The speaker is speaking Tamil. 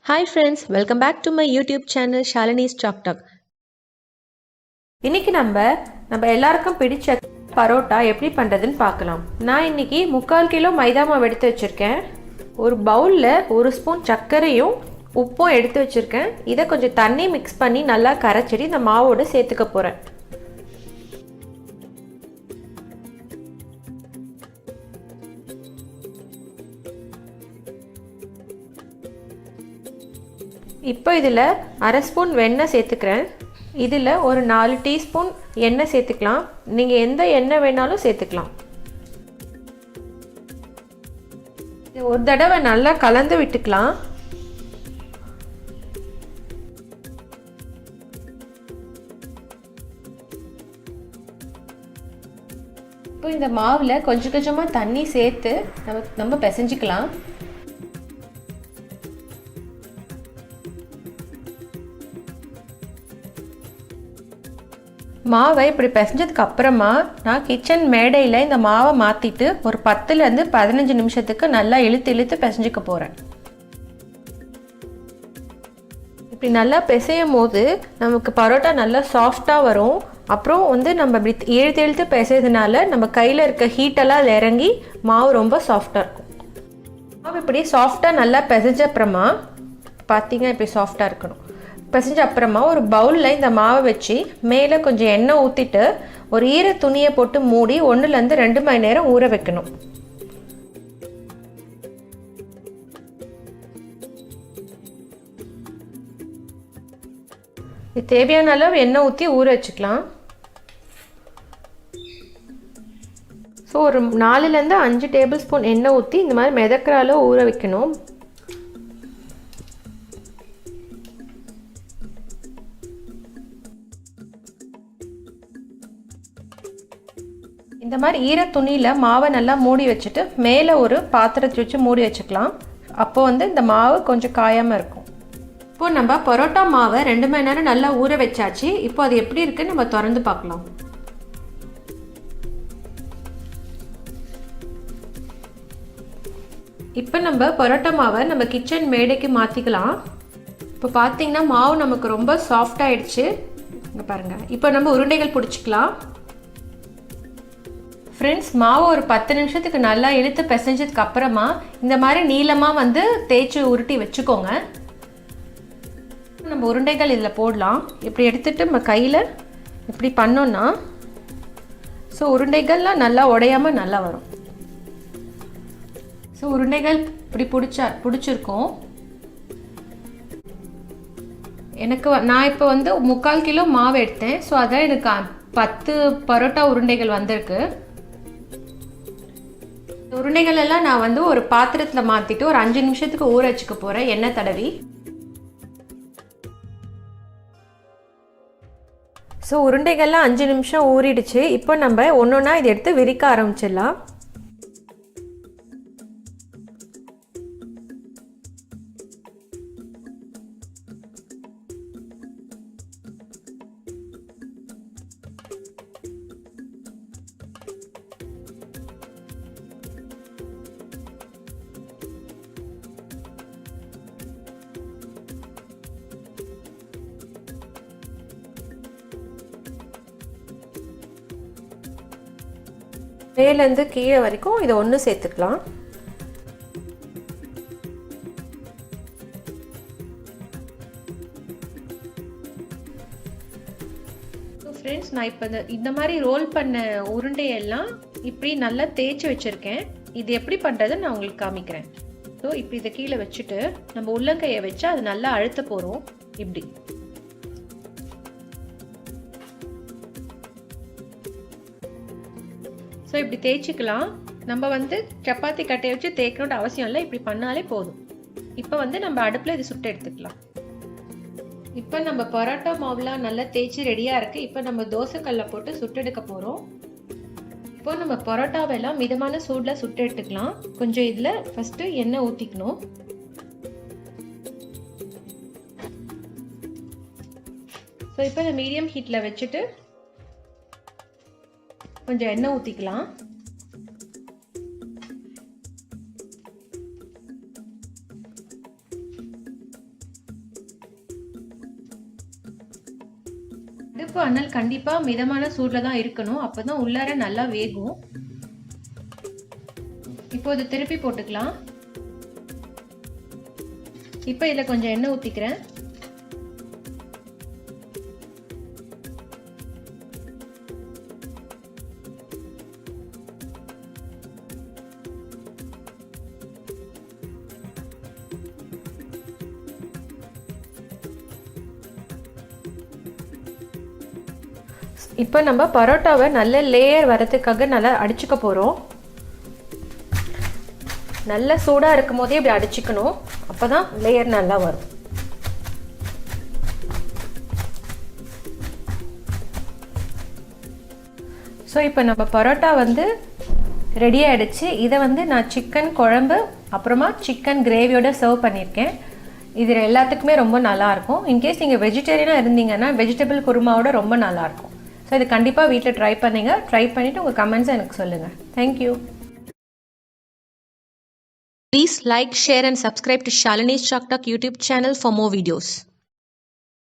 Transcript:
Hi friends, welcome back to my YouTube channel Shalini's ChalkTalk. இன்னைக்கு நம்ம எல்லாருக்கும் பிடிச்ச பரோட்டா எப்படி பண்றதுன்னு பார்க்கலாம். நான் இன்னைக்கு 3/4 கிலோ மைதா மாவு எடுத்து வச்சிருக்கேன். ஒரு பவுல்ல 1 ஸ்பூன் சர்க்கரையும் உப்பும் எடுத்து வச்சிருக்கேன். இதை கொஞ்சம் தண்ணி மிக்ஸ் பண்ணி நல்லா கரைச்சிட்டு இந்த மாவோட சேர்த்துக்க போறேன். இப்போ இதில் 1/2 ஸ்பூன் வெண்ணெய் சேர்த்துக்கிறேன். இதில் ஒரு 4 டீஸ்பூன் எண்ணெய் சேர்த்துக்கலாம். நீங்கள் எந்த எண்ணெய் வேணாலும் சேர்த்துக்கலாம். ஒரு தடவை நல்லா கலந்து விட்டுக்கலாம். இப்போ இந்த மாவில் கொஞ்சம் கொஞ்சமாக தண்ணி சேர்த்து நம்ம பிசைஞ்சிக்கலாம். மாவை இப்படி பிசைஞ்சதுக்கு அப்புறமா நான் கிச்சன் மேடையில் இந்த மாவை மாற்றிட்டு ஒரு 10லேருந்து 15 நிமிஷத்துக்கு நல்லா இழுத்து பிசைஞ்சிக்க போகிறேன். இப்படி நல்லா பிசையும் போது நமக்கு பரோட்டா நல்லா சாஃப்டாக வரும். அப்புறம் நம்ம இப்படி இழுத்து பிசைறதுனால நம்ம கையில் இருக்க ஹீட்டெல்லாம் இறங்கி மாவு ரொம்ப சாஃப்டாக இருக்கும். மாவு இப்படி சாஃப்டாக நல்லா பிசைஞ்ச அப்புறமா பார்த்தீங்கன்னா இப்படி சாஃப்டாக இருக்கணும். பிசைஞ்ச அப்புறமா ஒரு பவுலில் இந்த மாவை வச்சு மேலே கொஞ்சம் எண்ணெய் ஊற்றிட்டு ஒரு ஈர துணியை போட்டு மூடி 1லேருந்து 2 மணி நேரம் ஊற வைக்கணும். தேவையான அளவு எண்ணெய் ஊற்றி ஊற வச்சுக்கலாம். ஸோ ஒரு 4லேருந்து 5 டேபிள் ஸ்பூன் எண்ணெய் ஊற்றி இந்த மாதிரி மிதக்கிற அளவு ஊற வைக்கணும். இந்த மாதிரி ஈர துணியில் மாவை நல்லா மூடி வச்சுட்டு மேலே ஒரு பாத்திரத்தை வச்சு மூடி வச்சுக்கலாம். அப்போ இந்த மாவு கொஞ்சம் காயாமல் இருக்கும். இப்போ நம்ம பரோட்டா மாவை 2 மணி நேரம் நல்லா ஊற வச்சாச்சு. இப்போ அது எப்படி இருக்குன்னு நம்ம திறந்து பார்க்கலாம். இப்போ நம்ம பரோட்டா மாவை நம்ம கிச்சன் மேடைக்கு மாற்றிக்கலாம். இப்போ பார்த்தீங்கன்னா மாவு நமக்கு ரொம்ப சாஃப்ட் ஆயிடுச்சு. இங்கே பாருங்கள். இப்போ நம்ம உருண்டைகள் பிடிச்சிக்கலாம். ஃப்ரெண்ட்ஸ், மாவு ஒரு 10 நிமிஷத்துக்கு நல்லா இழுத்து பிசைஞ்சதுக்கு அப்புறமா இந்த மாதிரி நீளமாக தேய்ச்சி உருட்டி வச்சுக்கோங்க. நம்ம உருண்டைகள் இதில் போடலாம். இப்படி எடுத்துகிட்டு நம்ம கையில் இப்படி பண்ணோன்னா ஸோ உருண்டைகள்லாம் நல்லா உடையாமல் நல்லா வரும். ஸோ உருண்டைகள் இப்படி பிடிச்சிருக்கோம். நான் இப்போ 3/4 கிலோ மாவு எடுத்தேன். ஸோ அதான் எனக்கு 10 பரோட்டா உருண்டைகள் வந்திருக்கு. உருண்டைகள் எல்லாம் நான் ஒரு பாத்திரத்தில் மாற்றிட்டு ஒரு 5 நிமிஷத்துக்கு ஊற வச்சுக்க போகிறேன் எண்ணெய் தடவி. ஸோ உருண்டைகள்லாம் 5 நிமிஷம் ஊறிடுச்சு. இப்போ நம்ம ஒன்றா இதை எடுத்து விரிக்க ஆரம்பிச்சிடலாம். மேலேருந்து கீழே வரைக்கும் இதை ஒன்று சேர்த்துக்கலாம். ஸோ ஃப்ரெண்ட்ஸ், நான் இப்போ இந்த மாதிரி ரோல் பண்ண உருண்டையெல்லாம் இப்படி நல்லா தேய்ச்சி வச்சுருக்கேன். இது எப்படி பண்ணுறதுன்னு நான் உங்களுக்கு காமிக்கிறேன். ஸோ இப்போ இதை கீழே வச்சுட்டு நம்ம உள்ளங்கையை வச்சா அது நல்லா அழுத்த போகிறோம். இப்படி ஸோ இப்படி தேய்ச்சிக்கலாம். நம்ம சப்பாத்தி கட்டையை வச்சு தேய்க்கணுன்ற அவசியம் இல்லை. இப்படி பண்ணாலே போதும். இப்போ நம்ம அடுப்பில் இது சுட்டு எடுத்துக்கலாம். இப்போ நம்ம பரோட்டா மாவுலாம் நல்லா தேய்ச்சி ரெடியாக இருக்குது. இப்போ நம்ம தோசைக்கல்ல போட்டு சுட்டு எடுக்க போகிறோம். இப்போ நம்ம பரோட்டாவெல்லாம் மிதமான சூடில் சுட்டு எடுத்துக்கலாம். கொஞ்சம் இதில் ஃபஸ்ட்டு எண்ணெய் ஊற்றிக்கணும். ஸோ இப்போ இந்த மீடியம் ஹீட்டில் வச்சுட்டு கொஞ்சம் எண்ணெய் ஊற்றிக்கலாம். அடுப்பு அனல் கண்டிப்பாக மிதமான சூடில் தான் இருக்கணும், அப்போ தான் உள்ளார நல்லா வேகும். இப்போ இதை திருப்பி போட்டுக்கலாம். இப்போ இதில் கொஞ்சம் எண்ணெய் ஊற்றிக்கிறேன். இப்போ நம்ம பரோட்டாவை நல்ல லேயர் வரதுக்காக நல்லா அடிச்சுக்க போகிறோம். நல்ல சூடாக இருக்கும் போதே இப்படி அடிச்சுக்கணும், அப்போ தான் லேயர் நல்லா வரும். ஸோ இப்போ நம்ம பரோட்டா வந்து ரெடி ஆகிடுச்சு. இதை வந்து நான் சிக்கன் குழம்பு அப்புறமா சிக்கன் கிரேவியோட சர்வ் பண்ணியிருக்கேன். இது எல்லாத்துக்குமே ரொம்ப நல்லாயிருக்கும். இன்கேஸ் நீங்கள் வெஜிடேரியனாக இருந்தீங்கன்னா வெஜிடபிள் குருமாவோட ரொம்ப நல்லாயிருக்கும். ஸோ இது கண்டிப்பாக வீட்டில் ட்ரை பண்ணிவிட்டு உங்கள் கமெண்ட்ஸை எனக்கு சொல்லுங்கள். Thank you. Please like, share and subscribe to Shalini's ChalkTalk YouTube channel for more videos.